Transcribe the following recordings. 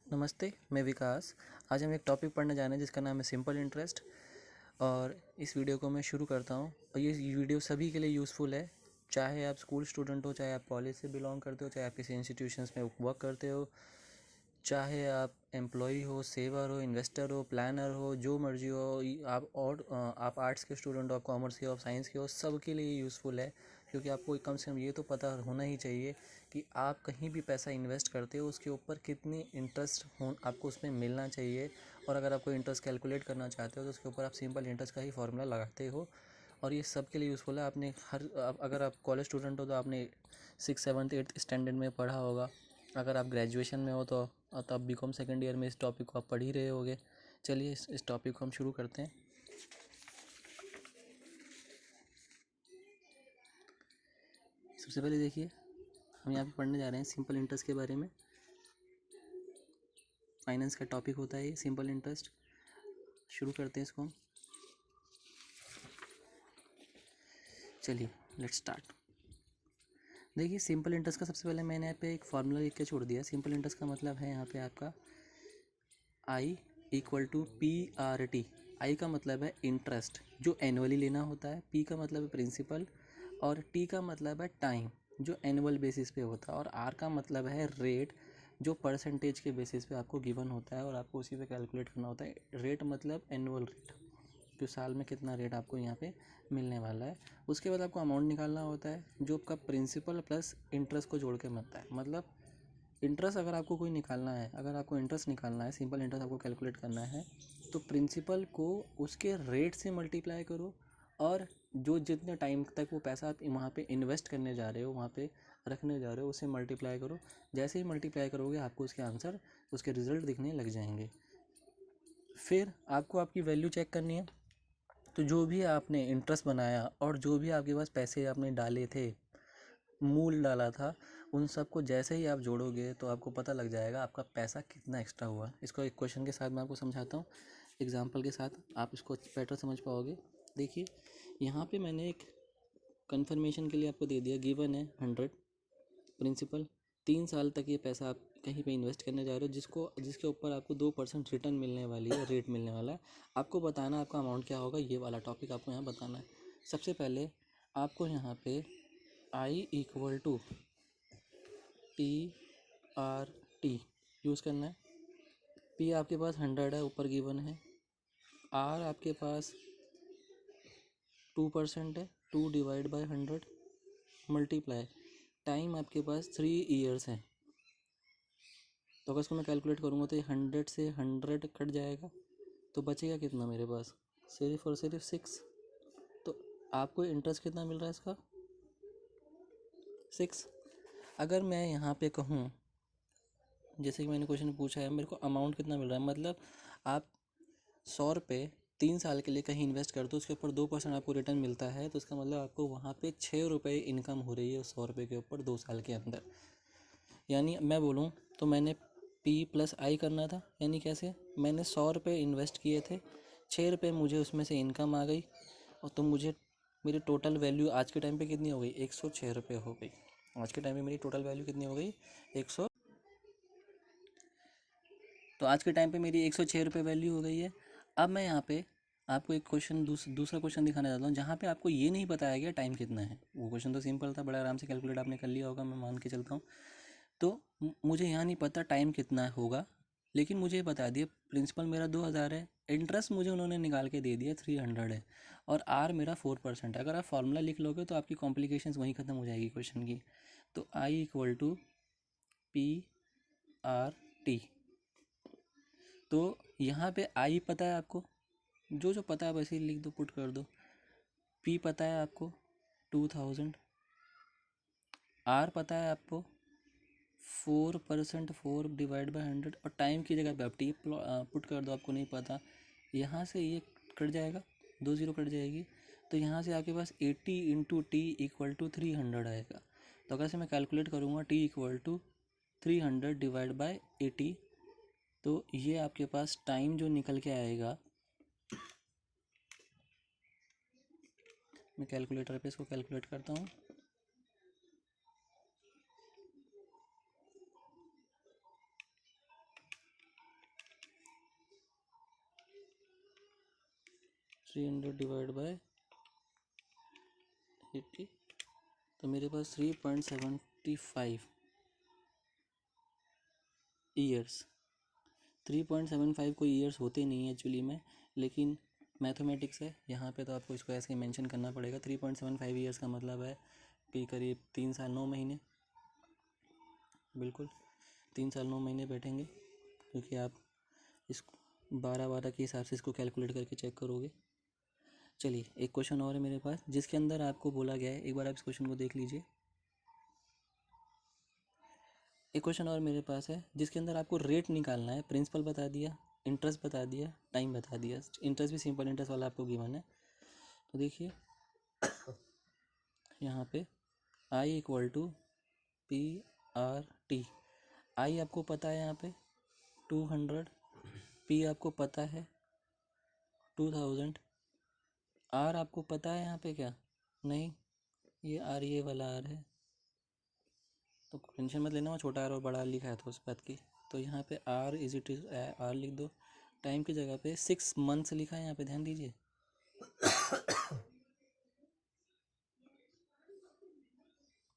नमस्ते, मैं विकास। आज हम एक टॉपिक पढ़ने जा रहे हैं जिसका नाम है सिंपल इंटरेस्ट। और इस वीडियो को मैं शुरू करता हूँ। और ये वीडियो सभी के लिए यूज़फुल है, चाहे आप स्कूल स्टूडेंट हो, चाहे आप कॉलेज से बिलोंग करते हो, चाहे आप किसी इंस्टीट्यूशंस में वर्क करते हो, चाहे आप एम्प्लॉई हो, सेवर हो, इन्वेस्टर हो, प्लानर हो, जो मर्जी हो। आप आर्ट्स के स्टूडेंट हो, आप कॉमर्स के हो, आप साइंस के हो, सब के लिए यूज़फुल है। क्योंकि आपको कम से कम ये तो पता होना ही चाहिए कि आप कहीं भी पैसा इन्वेस्ट करते हो उसके ऊपर कितनी इंटरेस्ट हो आपको उसमें मिलना चाहिए। और अगर आपको इंटरेस्ट कैलकुलेट करना चाहते हो तो उसके ऊपर आप सिंपल इंटरेस्ट का ही फॉर्मूला लगाते हो। और ये सब के लिए यूज़फुल है। अगर आप कॉलेज स्टूडेंट हो तो आपने 6, 7, 8 स्टैंडर्ड में पढ़ा होगा। अगर आप ग्रेजुएशन में हो तो आप बीकॉम सेकेंड ईयर में इस टॉपिक को आप पढ़ ही रहे होगे। चलिए इस टॉपिक को हम शुरू करते हैं। सबसे पहले देखिए, हम यहाँ पे पढ़ने जा रहे हैं सिंपल इंटरेस्ट के बारे में। फाइनेंस का टॉपिक होता है ये सिंपल इंटरेस्ट। शुरू करते हैं इसको हम। चलिए लेट्स स्टार्ट। देखिए, सिंपल इंटरेस्ट का सबसे पहले मैंने यहाँ पे एक फार्मूला लिख के छोड़ दिया। सिंपल इंटरेस्ट का मतलब है यहाँ पे आपका I equal to P R T. I का मतलब है इंटरेस्ट जो एनुअली लेना होता है, पी का मतलब है प्रिंसिपल, और टी का मतलब है टाइम जो एनुअल बेसिस पे होता है, और आर का मतलब है रेट जो परसेंटेज के बेसिस पे आपको गिवन होता है और आपको उसी पे कैलकुलेट करना होता है। रेट मतलब एनुअल रेट, जो साल में कितना रेट आपको यहाँ पे मिलने वाला है। उसके बाद आपको अमाउंट निकालना होता है जो आपका प्रिंसिपल प्लस इंटरेस्ट को जोड़ के बनता है। मतलब इंटरेस्ट अगर आपको कोई निकालना है, अगर आपको इंटरेस्ट निकालना है, सिंपल इंटरेस्ट आपको कैलकुलेट करना है, तो प्रिंसिपल को उसके रेट से मल्टीप्लाई करो, और जो जितने टाइम तक वो पैसा आप वहाँ पे इन्वेस्ट करने जा रहे हो, वहाँ पे रखने जा रहे हो, उससे मल्टीप्लाई करो। जैसे ही मल्टीप्लाई करोगे आपको उसके आंसर, उसके रिजल्ट दिखने लग जाएंगे। फिर आपको आपकी वैल्यू चेक करनी है। तो जो भी आपने इंटरेस्ट बनाया और जो भी आपके पास पैसे आपने डाले थे, मूल डाला था, उन सबको जैसे ही आप जोड़ोगे तो आपको पता लग जाएगा आपका पैसा कितना एक्स्ट्रा हुआ। इसको एक क्वेश्चन के साथ मैं आपको समझाता हूँ, एग्जांपल के साथ आप इसको बेटर समझ पाओगे। देखिए, यहाँ पे मैंने एक कंफर्मेशन के लिए आपको दे दिया, गिवन है 100 प्रिंसिपल। 3 साल तक ये पैसा आप कहीं पे इन्वेस्ट करने जा रहे हो जिसके ऊपर आपको 2% रिटर्न मिलने वाली है, रेट मिलने वाला है। आपको बताना आपका अमाउंट क्या होगा, ये वाला टॉपिक आपको यहाँ बताना है। सबसे पहले आपको यहाँ पे I equal to P R T use करना है। पी आपके पास 100 है, ऊपर गिवन है। आर आपके पास 2% है, 2/100 मल्टीप्लाई टाइम आपके पास 3 ईयर्स है। तो अगर इसको मैं कैलकुलेट करूँगा तो ये 100 से 100 कट जाएगा, तो बचेगा कितना मेरे पास, सिर्फ और सिर्फ 6। तो आपको इंटरेस्ट कितना मिल रहा है इसका, 6। अगर मैं यहाँ पे कहूँ, जैसे कि मैंने क्वेश्चन पूछा है, मेरे को अमाउंट कितना मिल रहा है, मतलब आप 100 रुपये 3 साल के लिए कहीं इन्वेस्ट कर दो, उसके ऊपर 2% आपको रिटर्न मिलता है, तो इसका मतलब आपको वहाँ पे 6 रुपये इनकम हो रही है उस 100 रुपये के ऊपर 2 साल के अंदर। यानी मैं बोलूँ तो मैंने पी प्लस आई करना था। यानी कैसे, मैंने 100 रुपये इन्वेस्ट किए थे, 6 रुपये मुझे उसमें से इनकम आ गई, और तो मुझे मेरी टोटल वैल्यू आज के टाइम पे कितनी हो गई, 106 रुपये हो गई। आज के टाइम पे मेरी टोटल वैल्यू कितनी हो गई, 100। तो आज के टाइम पे मेरी 106 रुपये वैल्यू हो गई है। अब मैं यहाँ पे आपको एक क्वेश्चन दूसरा क्वेश्चन दिखाना चाहता हूँ जहाँ पे आपको ये नहीं बताया गया टाइम कितना है। वो क्वेश्चन तो सिंपल था, बड़ा आराम से कैलकुलेट आपने कर लिया होगा, मैं मान के चलता हूँ। तो मुझे यहाँ नहीं पता टाइम कितना होगा, लेकिन मुझे बता दिया प्रिंसिपल मेरा 2000 है, इंटरेस्ट मुझे उन्होंने निकाल के दे दिया 300 है, और आर मेरा 4% है। अगर आप फार्मूला लिख लोगे तो आपकी कॉम्प्लिकेशंस वहीं ख़त्म हो जाएगी क्वेश्चन की। तो I equal to P R T. तो यहाँ पे आई पता है आपको, जो जो पता है वैसे ही लिख दो, पुट कर दो। पी पता है आपको 2000, आर पता है आपको 4%, 4/100, और टाइम की जगह पे आप टी पुट कर दो, आपको नहीं पता। यहाँ से ये कट जाएगा, 2 0 कट जाएगी, तो यहाँ से आपके पास 80 इंटू टी इक्वल टू 300 आएगा। तो अगर से मैं कैलकुलेट करूँगा टी इक्वल टू 300/80, तो ये आपके पास टाइम जो निकल के आएगा, मैं कैलकुलेटर पे इसको कैलकुलेट करता हूँ। 300 डिवाइड बाय 80, तो मेरे पास 3.75 ईयर्स। 3.75 कोई ईयर्स होते नहीं है एक्चुअली में, लेकिन मैथमेटिक्स है यहाँ पे, तो आपको इसको ऐसे मेंशन करना पड़ेगा। 3.75 ईयर्स का मतलब है कि करीब 3 साल 9 महीने, बिल्कुल 3 साल 9 महीने बैठेंगे, क्योंकि आप इसको 12 के हिसाब से इसको कैलकुलेट करके चेक करोगे। चलिए एक क्वेश्चन और है मेरे पास, जिसके अंदर आपको बोला गया है, एक बार आप इस क्वेश्चन को देख लीजिए। एक क्वेश्चन और मेरे पास है जिसके अंदर आपको रेट निकालना है। प्रिंसिपल बता दिया, इंटरेस्ट बता दिया, टाइम बता दिया। इंटरेस्ट भी सिंपल इंटरेस्ट वाला आपको गिवन है। तो देखिए यहाँ पे I इक्वल टू PRT। आई आपको पता है यहाँ पे 200, P आपको पता है 2000, R आपको पता है यहाँ पे क्या नहीं, ये R ये वाला R है, तो टेंशन मत लेना, वो छोटा R और बड़ा R लिखा है तो उस बात की। तो यहाँ पे R is it is R लिख दो। टाइम की जगह पे 6 मंथ्स लिखा है यहाँ पे, ध्यान दीजिए।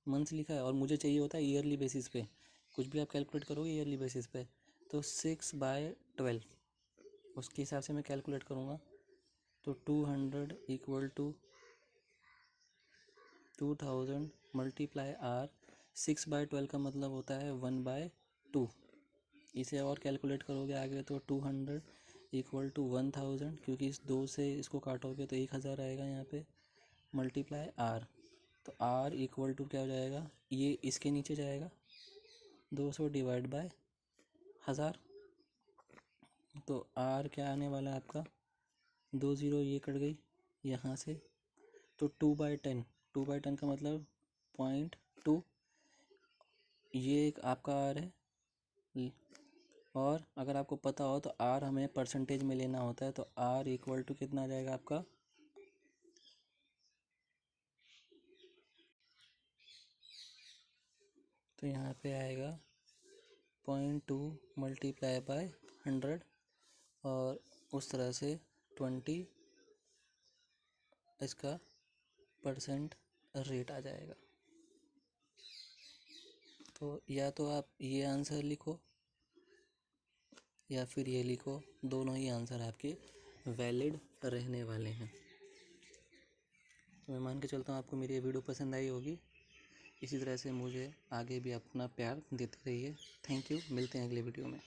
मंथ्स लिखा है और मुझे चाहिए होता है ईयरली बेसिस पे, कुछ भी आप कैलकुलेट करोगे ईयरली बेसिस पे। तो 6/12 उसके हिसाब से मैं कैलकुलेट करूँगा। तो 200 इक्वल टू 2000 मल्टीप्लाई R। 6/12 का मतलब होता है 1/2। इसे और कैलकुलेट करोगे आगे तो 200 इक्वल टू 1000, क्योंकि इस 2 से इसको काटोगे तो 1000 आएगा यहाँ पे, मल्टीप्लाई R। तो R इक्वल टू क्या हो जाएगा, ये इसके नीचे जाएगा 200 डिवाइड बाय 1000। तो R क्या आने वाला है आपका, 2 0 ये कट गई यहाँ से, तो 2/10। 2/10 का मतलब 0.2, ये एक आपका R है। और अगर आपको पता हो तो R हमें परसेंटेज में लेना होता है, तो R इक्वल टू कितना आ जाएगा आपका, तो यहाँ पे आएगा 0.2 मल्टीप्लाई बाय 100, और उस तरह से 20 इसका परसेंट रेट आ जाएगा। तो या तो आप ये आंसर लिखो या फिर ये लिखो, दोनों ही आंसर आपके वैलिड रहने वाले हैं। तो मैं मान के चलता हूँ आपको मेरी ये वीडियो पसंद आई होगी। इसी तरह से मुझे आगे भी अपना प्यार देते रहिए। थैंक यू, मिलते हैं अगले वीडियो में।